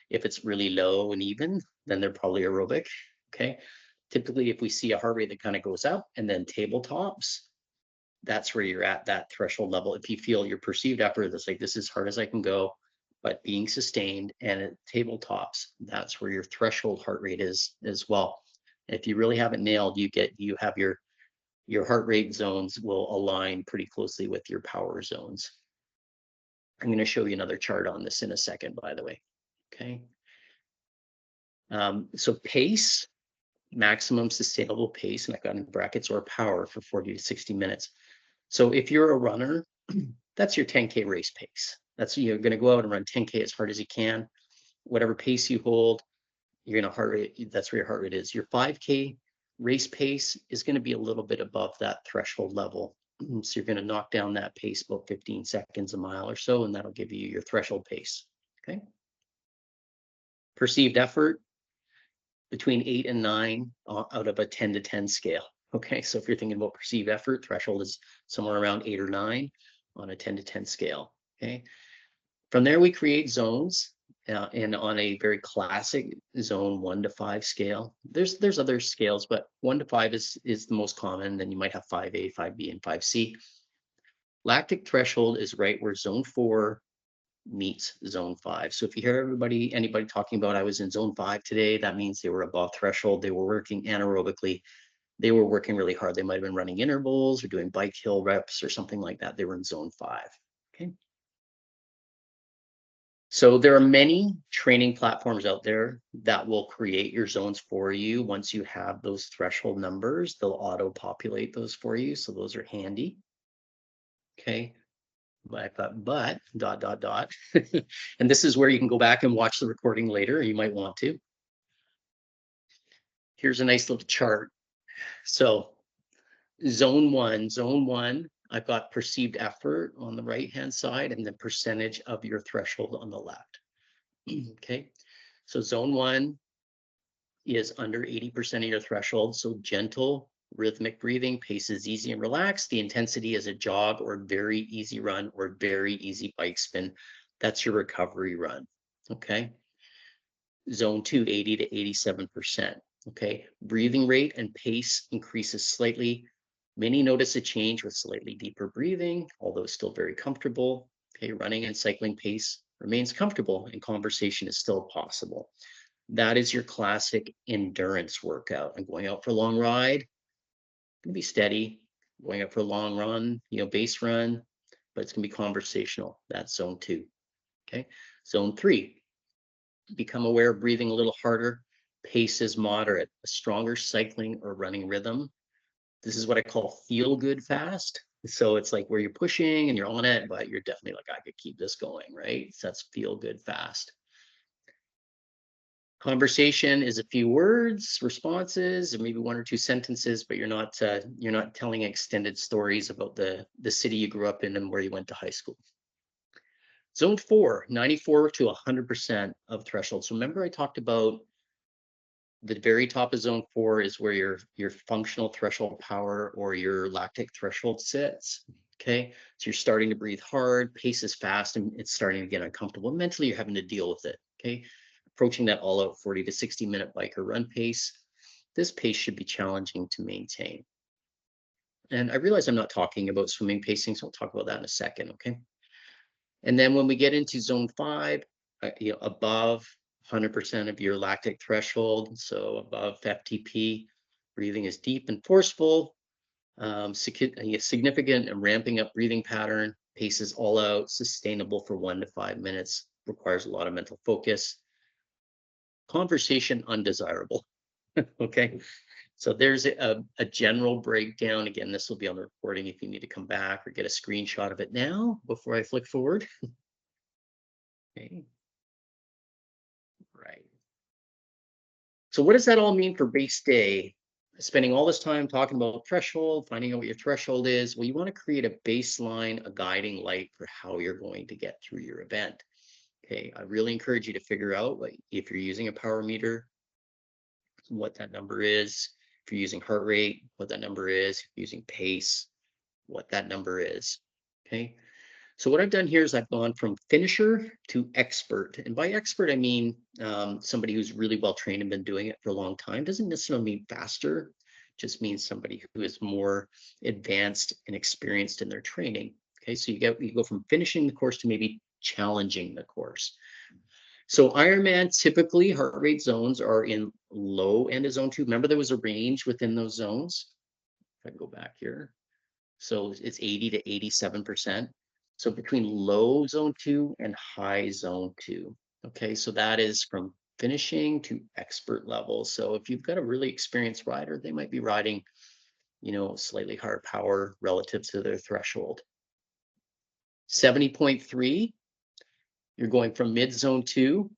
If it's really low and even, then they're probably aerobic. Okay. Typically, if we see a heart rate that kind of goes up and then tabletops, that's where you're at that threshold level. If you feel your perceived effort that's like, this is hard as I can go, but being sustained and it tabletops, that's where your threshold heart rate is as well. If you really have it nailed, you have your heart rate zones will align pretty closely with your power zones. I'm going to show you another chart on this in a second, by the way. Okay. So pace, maximum sustainable pace, and I've got in brackets, or power for 40 to 60 minutes. So if you're a runner, that's your 10K race pace. That's, you're going to go out and run 10K as hard as you can. Whatever pace you hold, you're going to heart rate, that's where your heart rate is. Your 5K race pace is going to be a little bit above that threshold level. So you're going to knock down that pace about 15 seconds a mile or so, and that'll give you your threshold pace. Okay. Perceived effort, between 8 and 9 out of a 10 to 10 scale. Okay, so if you're thinking about perceived effort, threshold is somewhere around 8 or 9 on a 10 to 10 scale. Okay, from there we create zones, and on a very classic zone 1 to 5 scale. There's other scales, but 1 to 5 is the most common. Then you might have 5A, 5B, and 5C. Lactic threshold is right where zone 4 meets zone 5. So if you hear anybody talking about I was in zone 5 today, that means they were above threshold. They were working anaerobically. They were working really hard. They might have been running intervals or doing bike hill reps or something like that. They were in zone 5. Okay. So there are many training platforms out there that will create your zones for you. Once you have those threshold numbers, they'll auto populate those for you. So those are handy. Okay. But and this is where you can go back and watch the recording later. You might want to. Here's a nice little chart. So zone one, I've got perceived effort on the right hand side and the percentage of your threshold on the left. Okay. So zone 1 is under 80% of your threshold. So gentle, rhythmic breathing, pace is easy and relaxed. The intensity is a jog or very easy run or very easy bike spin. That's your recovery run. Okay. Zone 2, 80 to 87%. Okay. Breathing rate and pace increases slightly. Many notice a change with slightly deeper breathing, although still very comfortable. Okay. Running and cycling pace remains comfortable and conversation is still possible. That is your classic endurance workout. I'm going out for a long ride, gonna be steady, going out for a long run, base run, but it's gonna be conversational. That's zone 2. Okay. Zone 3, become aware of breathing a little harder. Pace is moderate, a stronger cycling or running rhythm. This is what I call feel good fast. So it's like where you're pushing and you're on it, but you're definitely like, I could keep this going, right? So that's feel good fast. Conversation is a few words, responses, or maybe 1 or 2 sentences, but you're not telling extended stories about the city you grew up in and where you went to high school. Zone 4, 94 to 100% of threshold. So remember I talked about the very top of zone 4 is where your functional threshold power or your lactic threshold sits. Okay, so you're starting to breathe hard, pace is fast, and it's starting to get uncomfortable. Mentally, you're having to deal with it. Okay, approaching that all-out 40 to 60-minute bike or run pace. This pace should be challenging to maintain. And I realize I'm not talking about swimming pacing, so I'll talk about that in a second. Okay, and then when we get into zone 5, above 100% of your lactic threshold, so above FTP, breathing is deep and forceful, significant and ramping up breathing pattern, paces all out, sustainable for 1 to 5 minutes, requires a lot of mental focus. Conversation undesirable. Okay, so there's a general breakdown. Again, this will be on the recording if you need to come back or get a screenshot of it now before I flick forward. Okay. Right. So what does that all mean for race day? Spending all this time talking about threshold, finding out what your threshold is. Well, you want to create a baseline, a guiding light for how you're going to get through your event. Okay, I really encourage you to figure out, like, if you're using a power meter, what that number is. If you're using heart rate, what that number is. If you're using pace, what that number is. Okay. So what I've done here is I've gone from finisher to expert. And by expert, I mean somebody who's really well trained and been doing it for a long time. Doesn't necessarily mean faster, just means somebody who is more advanced and experienced in their training. Okay, so you go from finishing the course to maybe challenging the course. So Ironman, typically heart rate zones are in low end of zone 2. Remember there was a range within those zones. If I go back here. So it's 80 to 87%. So between low zone 2 and high zone 2. Okay, so that is from finishing to expert level. So if you've got a really experienced rider, they might be riding, slightly higher power relative to their threshold. 70.3, you're going from mid zone 2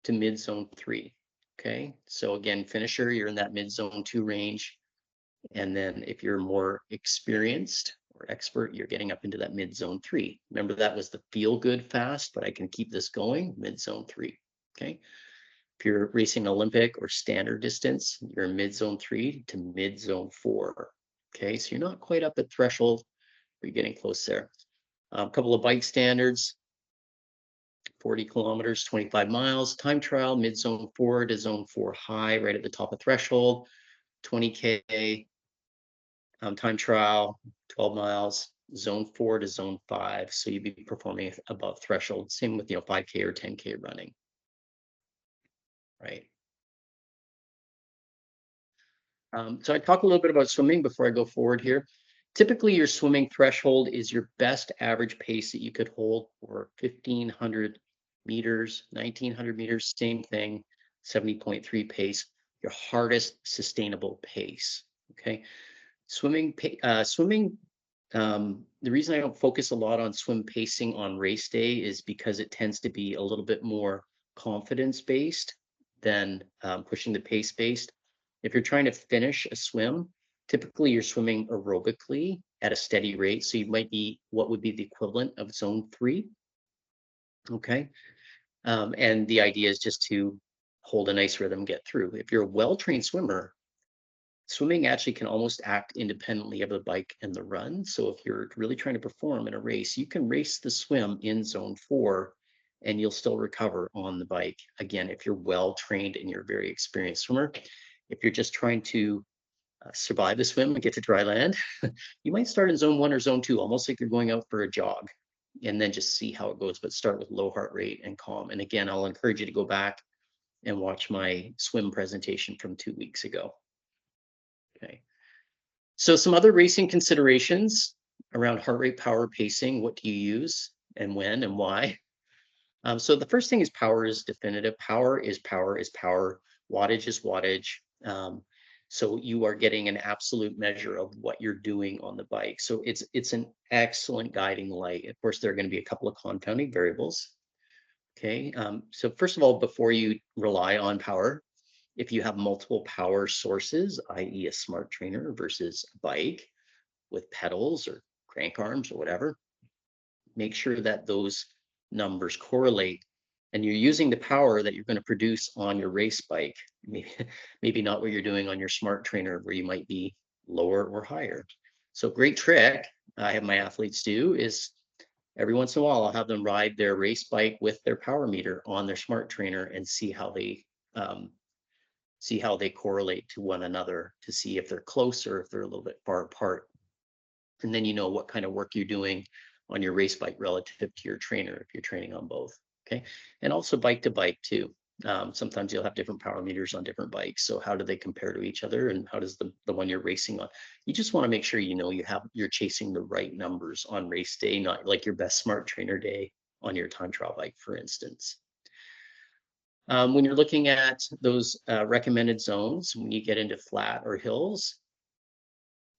to mid zone 3. Okay, so again, finisher, you're in that mid zone 2 range. And then if you're more experienced or expert, you're getting up into that mid zone 3. Remember, that was the feel good fast, but I can keep this going, mid zone 3. Okay. If you're racing Olympic or standard distance, you're mid zone 3 to mid zone 4. Okay. So you're not quite up at threshold, but you're getting close there. A couple of bike standards, 40 kilometers, 25 miles, time trial, mid zone 4 to zone 4 high, right at the top of threshold, 20K. Time trial, 12 miles, zone 4 to zone 5. So you'd be performing above threshold. Same with 5K or 10K running. Right. So I talk a little bit about swimming before I go forward here. Typically, your swimming threshold is your best average pace that you could hold for 1,500 meters, 1,900 meters, same thing, 70.3 pace, your hardest sustainable pace. Okay. Swimming, the reason I don't focus a lot on swim pacing on race day is because it tends to be a little bit more confidence based than pushing the pace based. If you're trying to finish a swim, typically you're swimming aerobically at a steady rate. So you might be what would be the equivalent of zone 3. Okay. And the idea is just to hold a nice rhythm, get through. If you're a well-trained swimmer, swimming actually can almost act independently of the bike and the run. So if you're really trying to perform in a race, you can race the swim in zone 4 and you'll still recover on the bike. Again, if you're well trained and you're a very experienced swimmer. If you're just trying to survive the swim and get to dry land, you might start in zone 1 or zone 2, almost like you're going out for a jog, and then just see how it goes. But start with low heart rate and calm. And again, I'll encourage you to go back and watch my swim presentation from 2 weeks ago. Okay. So some other racing considerations around heart rate, power, pacing. What do you use and when and why? So the first thing is power is definitive. Power is power is power. Wattage is wattage. So you are getting an absolute measure of what you're doing on the bike. So it's an excellent guiding light. Of course, there are going to be a couple of confounding variables. Okay. So first of all, before you rely on power, if you have multiple power sources, i.e. a smart trainer versus a bike with pedals or crank arms or whatever, make sure that those numbers correlate and you're using the power that you're going to produce on your race bike. Maybe not what you're doing on your smart trainer where you might be lower or higher. So great trick I have my athletes do is every once in a while I'll have them ride their race bike with their power meter on their smart trainer and see how they correlate to one another to see if they're close or if they're a little bit far apart. And then you know what kind of work you're doing on your race bike relative to your trainer if you're training on both. Okay. And also bike to bike too. Sometimes you'll have different power meters on different bikes. So how do they compare to each other? And how does the one you're racing on? You just want to make sure you know you're chasing the right numbers on race day, not like your best smart trainer day on your time trial bike, for instance. When you're looking at those recommended zones, when you get into flat or hills,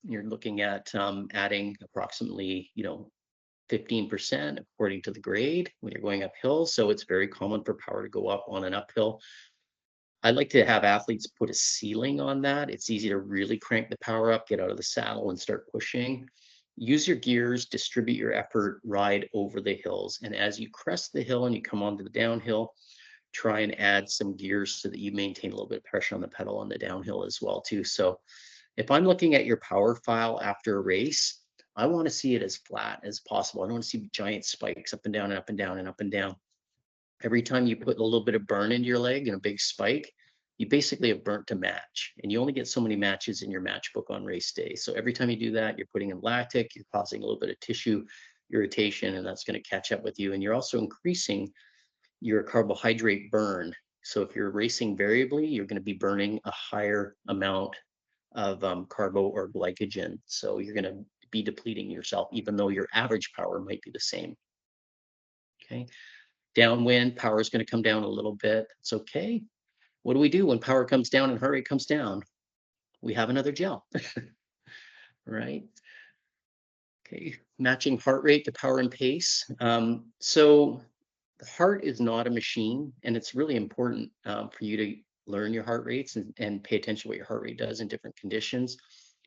you're looking at adding approximately, 15% according to the grade when you're going uphill. So it's very common for power to go up on an uphill. I like to have athletes put a ceiling on that. It's easy to really crank the power up, get out of the saddle and start pushing. Use your gears, distribute your effort, ride over the hills. And as you crest the hill and you come onto the downhill, try and add some gears so that you maintain a little bit of pressure on the pedal on the downhill as well too. So if I'm looking at your power file after a race, I want to see it as flat as possible. I don't want to see giant spikes up and down and up and down and up and down. Every time you put a little bit of burn into your leg and a big spike, you basically have burnt a match, and you only get so many matches in your match book on race day. So every time you do that, you're putting in lactic, you're causing a little bit of tissue irritation, and that's going to catch up with you. And you're also increasing your carbohydrate burn. So if you're racing variably, you're going to be burning a higher amount of carbo or glycogen. So you're going to be depleting yourself, even though your average power might be the same. Okay. Downwind, power is going to come down a little bit. It's okay. What do we do when power comes down and heart rate comes down? We have another gel, right? Okay. Matching heart rate to power and pace. So the heart is not a machine, and it's really important for you to learn your heart rates and pay attention to what your heart rate does in different conditions.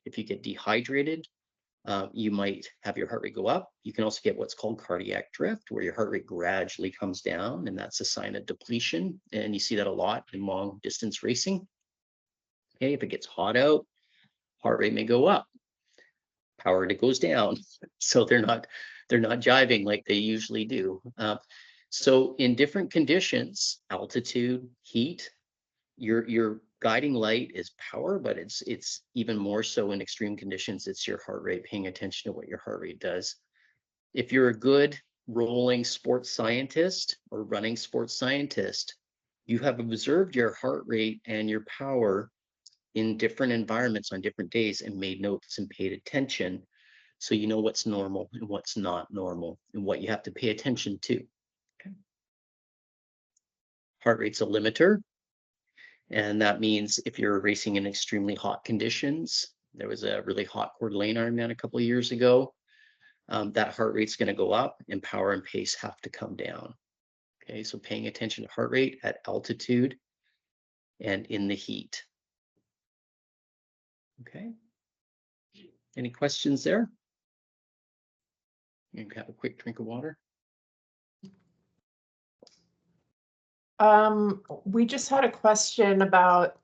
If you get dehydrated, you might have your heart rate go up. You can also get what's called cardiac drift, where your heart rate gradually comes down, and that's a sign of depletion. And you see that a lot in long distance racing. Okay, if it gets hot out, heart rate may go up. Power it goes down. So they're not jiving like they usually do. So in different conditions, altitude, heat, your guiding light is power, but it's even more so in extreme conditions. It's your heart rate, paying attention to what your heart rate does. If you're a good rolling sports scientist or running sports scientist, you have observed your heart rate and your power in different environments on different days and made notes and paid attention. So you know what's normal and what's not normal and what you have to pay attention to. Okay. Heart rate's a limiter. And that means if you're racing in extremely hot conditions, there was a really hot Coeur d'Alene Ironman a couple of years ago, that heart rate's going to go up and power and pace have to come down. Okay, so paying attention to heart rate at altitude and in the heat. Okay, any questions there? You can have a quick drink of water. We just had a question about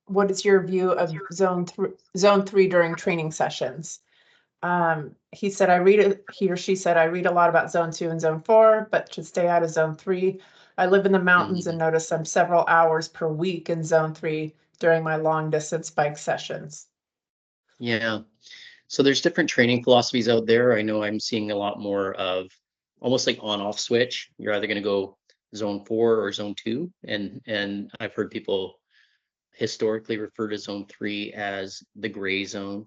what is your view of zone 3 during training sessions? He said, he or she said, I read a lot about zone 2 and zone 4, but should stay out of zone 3. I live in the mountains and notice I'm several hours per week in zone 3 during my long distance bike sessions. Yeah. So there's different training philosophies out there. I know I'm seeing a lot more of almost like on-off switch. You're either going to go zone 4 or zone 2. And I've heard people historically refer to zone 3 as the gray zone.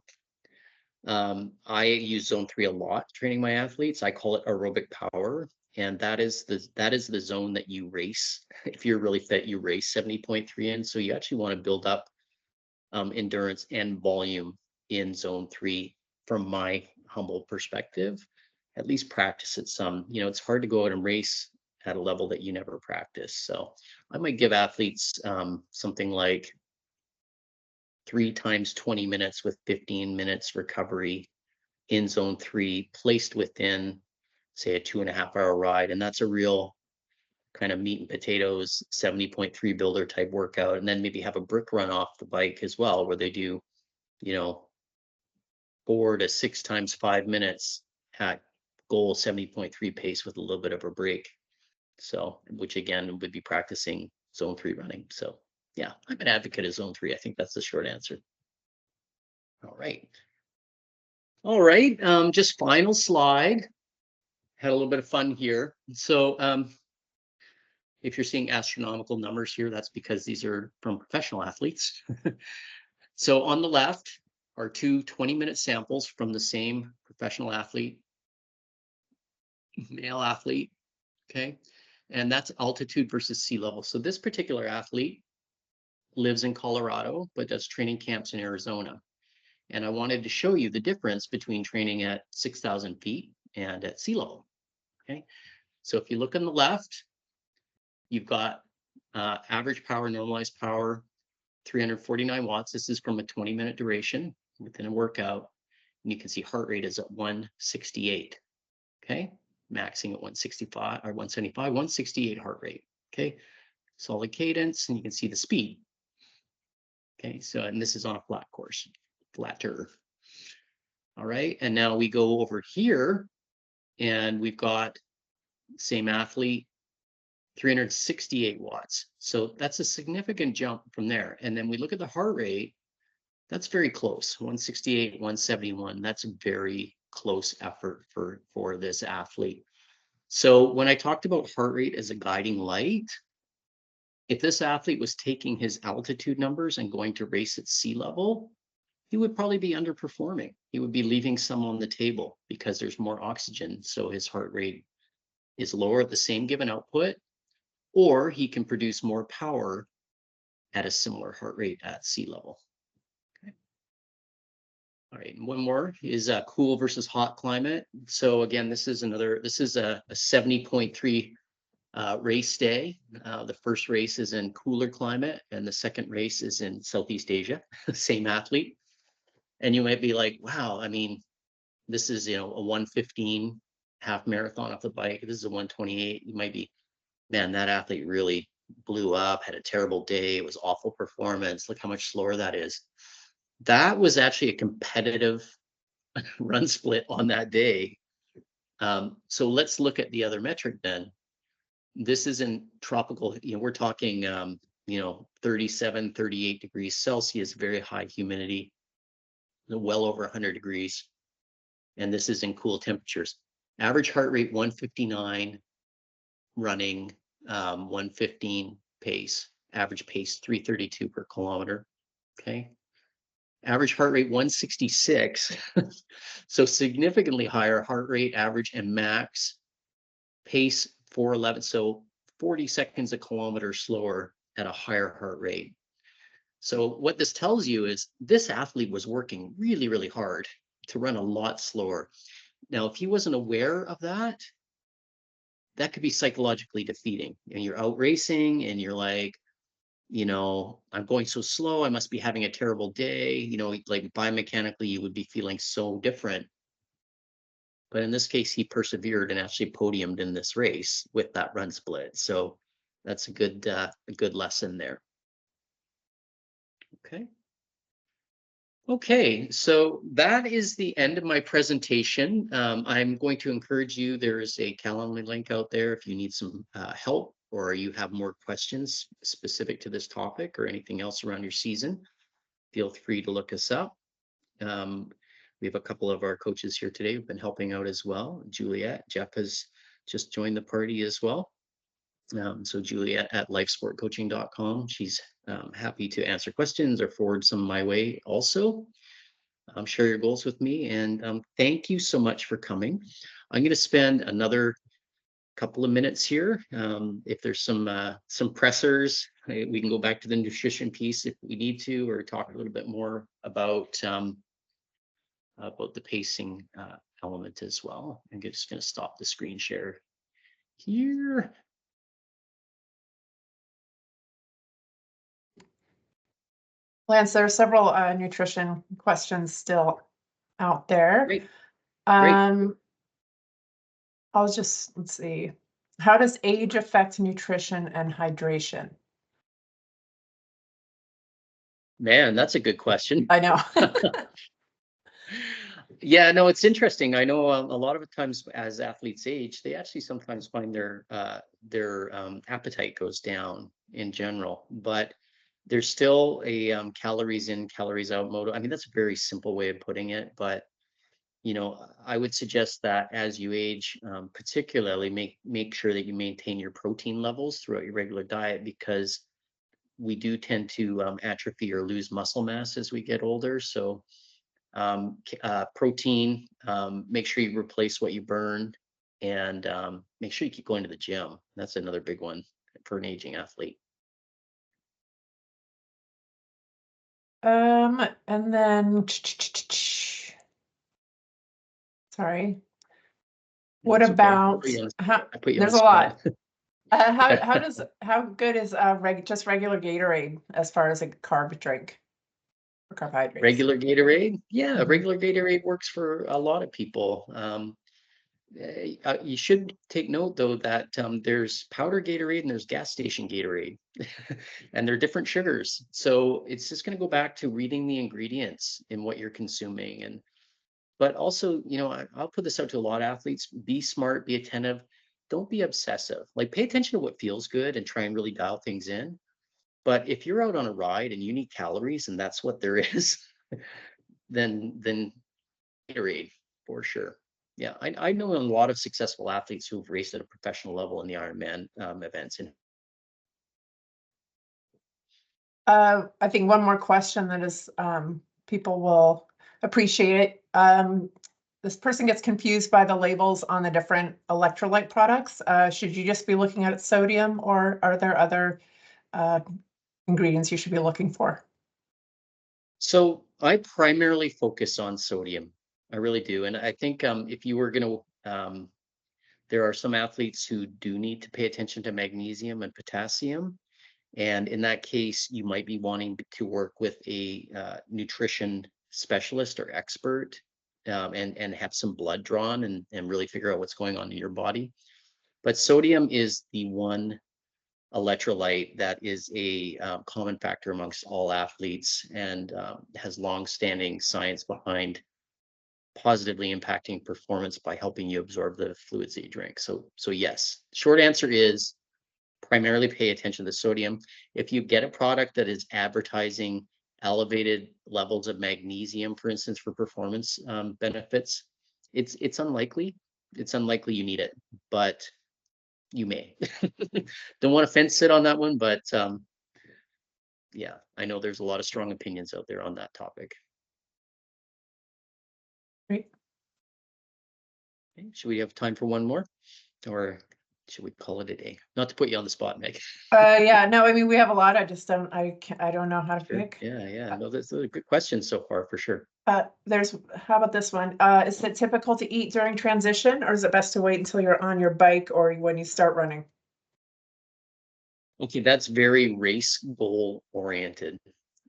I use zone 3 a lot training my athletes. I call it aerobic power. And that is the zone that you race. If you're really fit, you race 70.3 in. So you actually want to build up endurance and volume in zone 3 from my humble perspective. At least practice it some. It's hard to go out and race at a level that you never practice. So I might give athletes something like 3 times 20 minutes with 15 minutes recovery in zone 3, placed within, say, a 2.5-hour ride. And that's a real kind of meat and potatoes 70.3 builder type workout. And then maybe have a brick run off the bike as well, where they do 4 to 6 times 5 minutes at goal 70.3 pace with a little bit of a break. So, which again would be practicing zone 3 running. So yeah, I'm an advocate of zone 3. I think that's the short answer. All right. Just final slide. Had a little bit of fun here. So if you're seeing astronomical numbers here, that's because these are from professional athletes. So on the left are 2 20-minute samples from the same professional athlete, male athlete, okay? And that's altitude versus sea level. So this particular athlete lives in Colorado, but does training camps in Arizona. And I wanted to show you the difference between training at 6,000 feet and at sea level, okay? So if you look on the left, you've got average power, normalized power, 349 watts. This is from a 20-minute duration within a workout. And you can see heart rate is at 168, okay? Maxing at 165 or 175, 168 heart rate, okay? Solid cadence, and you can see the speed. Okay, so, and this is on a flat course, flatter. All right, and now we go over here, and we've got same athlete, 368 watts. So that's a significant jump from there. And then we look at the heart rate, that's very close, 168, 171. That's a very close effort for this athlete. So when I talked about heart rate as a guiding light, if this athlete was taking his altitude numbers and going to race at sea level, he would probably be underperforming. He would be leaving some on the table because there's more oxygen. So his heart rate is lower at the same given output, or he can produce more power at a similar heart rate at sea level. Okay. All right, and one more is cool versus hot climate. So again, this is a 70.3 race day. The first race is in cooler climate, and the second race is in Southeast Asia. Same athlete. And you might be like, wow, I mean, this is, a 1:15 half marathon off the bike. This is a 1:28. You might be, man, that athlete really blew up, had a terrible day. It was awful performance. Look how much slower that is. That was actually a competitive run split on that day. So let's look at the other metric then. This is in tropical, we're talking, 37, 38 degrees Celsius, very high humidity, well over 100 degrees. And this is in cool temperatures. Average heart rate 159, running 115 pace, average pace 332 per kilometer. Okay. Average heart rate 166. So significantly higher heart rate, average and max. Pace 411. So 40 seconds a kilometer slower at a higher heart rate. So what this tells you is this athlete was working really, really hard to run a lot slower. Now, if he wasn't aware of that, that could be psychologically defeating. And you're out racing and you're like, I'm going so slow, I must be having a terrible day. Like biomechanically, you would be feeling so different. But in this case, he persevered and actually podiumed in this race with that run split. So that's a good lesson there. Okay. Okay, so that is the end of my presentation. I'm going to encourage you, there's a Calendly link out there if you need some help or you have more questions specific to this topic or anything else around your season. Feel free to look us up. We have a couple of our coaches here today who've been helping out as well. Juliet, Jeff has just joined the party as well. So Juliet at lifesportcoaching.com. She's happy to answer questions or forward some my way also. Share your goals with me. And thank you so much for coming. I'm going to spend another couple of minutes here. If there's some pressers, we can go back to the nutrition piece if we need to, or talk a little bit more about the pacing element as well. I'm just going to stop the screen share here. Lance, there are several nutrition questions still out there. Great. I'll just, let's see. How does age affect nutrition and hydration? Man, that's a good question. I know. Yeah, no, it's interesting. I know a lot of the times as athletes age, they actually sometimes find their appetite goes down in general, but there's still a calories in, calories out mode. I mean, that's a very simple way of putting it, but I would suggest that as you age, particularly make sure that you maintain your protein levels throughout your regular diet, because we do tend to atrophy or lose muscle mass as we get older. So protein, make sure you replace what you burn, and make sure you keep going to the gym. That's another big one for an aging athlete. And then, sorry. What That's okay. about, I put you on there's the a lot. spot. How good is just regular Gatorade as far as a carb drink or carbohydrates? Regular Gatorade? Yeah, Mhm. regular Gatorade works for a lot of people. You should take note though that there's powder Gatorade and there's gas station Gatorade, and they're different sugars. So it's just going to go back to reading the ingredients in what you're consuming. But also, I'll put this out to a lot of athletes: be smart, be attentive, don't be obsessive. Like, pay attention to what feels good and try and really dial things in. But if you're out on a ride and you need calories and that's what there is, then Gatorade for sure. Yeah, I know a lot of successful athletes who've raced at a professional level in the Ironman events. And I think one more question that is, people will appreciate it. This person gets confused by the labels on the different electrolyte products. Should you just be looking at sodium, or are there other ingredients you should be looking for? so I primarily focus on sodium. I really do. And I think if you were going to, there are some athletes who do need to pay attention to magnesium and potassium. And in that case, you might be wanting to work with a nutrition specialist or expert, and have some blood drawn and really figure out what's going on in your body. But sodium is the one electrolyte that is a common factor amongst all athletes, and has long-standing science behind positively impacting performance by helping you absorb the fluids that you drink. So yes, short answer is primarily pay attention to the sodium. If you get a product that is advertising elevated levels of magnesium, for instance, for performance benefits, it's unlikely. It's unlikely you need it, but you may. Don't want to fence sit on that one, but yeah, I know there's a lot of strong opinions out there on that topic. Great. Okay, should we have time for one more, or should we call it a day? Not to put you on the spot, Meg. Yeah, no, I mean, we have a lot. I don't know how to Sure. pick. Yeah. No, that's a good question so far, for sure. How about this one? Is it typical to eat during transition, or is it best to wait until you're on your bike or when you start running? Okay, that's very race goal oriented.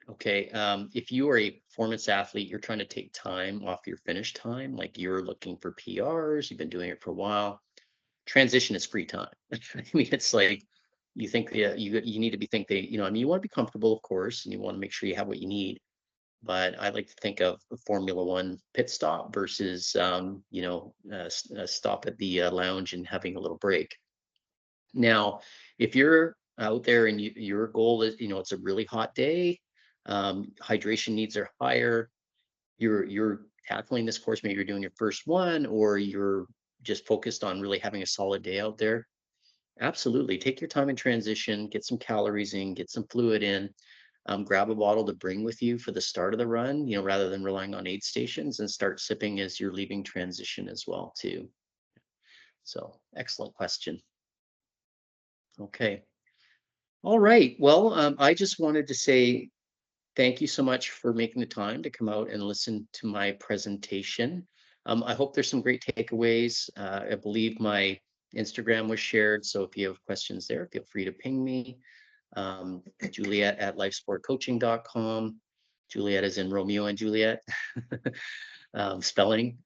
Okay, if you are a performance athlete, you're trying to take time off your finish time, like you're looking for PRs, you've been doing it for a while. Transition is free time. I mean, it's like you think you need to be think they, I mean, you want to be comfortable, of course, and you want to make sure you have what you need. But I like to think of a Formula One pit stop versus, a stop at the lounge and having a little break. Now, if you're out there and your goal is, it's a really hot day, hydration needs are higher, you're tackling this course, maybe you're doing your first one, or you're just focused on really having a solid day out there. Absolutely. Take your time in transition, get some calories in, get some fluid in, grab a bottle to bring with you for the start of the run, rather than relying on aid stations, and start sipping as you're leaving transition as well, too. So excellent question. Okay. All right. Well, I just wanted to say thank you so much for making the time to come out and listen to my presentation. I hope there's some great takeaways. I believe my Instagram was shared, so if you have questions there, feel free to ping me. Juliet at lifesportcoaching.com. Juliet is in Romeo and Juliet spelling.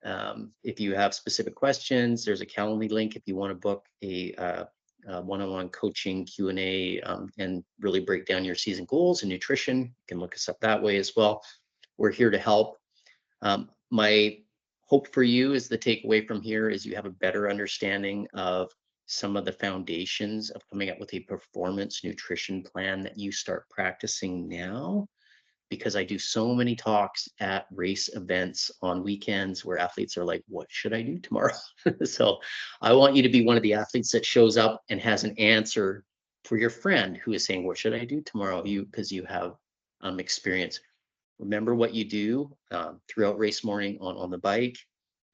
If you have specific questions, there's a Calendly link if you want to book a one-on-one coaching Q&A, and really break down your season goals and nutrition. You can look us up that way as well. We're here to help. My hope for you is the takeaway from here is you have a better understanding of some of the foundations of coming up with a performance nutrition plan that you start practicing now, because I do so many talks at race events on weekends where athletes are like, what should I do tomorrow? So I want you to be one of the athletes that shows up and has an answer for your friend who is saying, what should I do tomorrow? Because you have experience. Remember what you do throughout race morning on the bike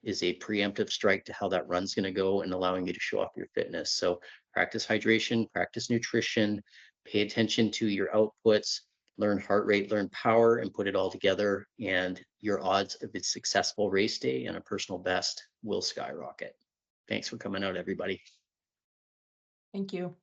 is a preemptive strike to how that run's going to go and allowing you to show off your fitness. So practice hydration, practice nutrition, pay attention to your outputs, learn heart rate, learn power, and put it all together. And your odds of a successful race day and a personal best will skyrocket. Thanks for coming out, everybody. Thank you.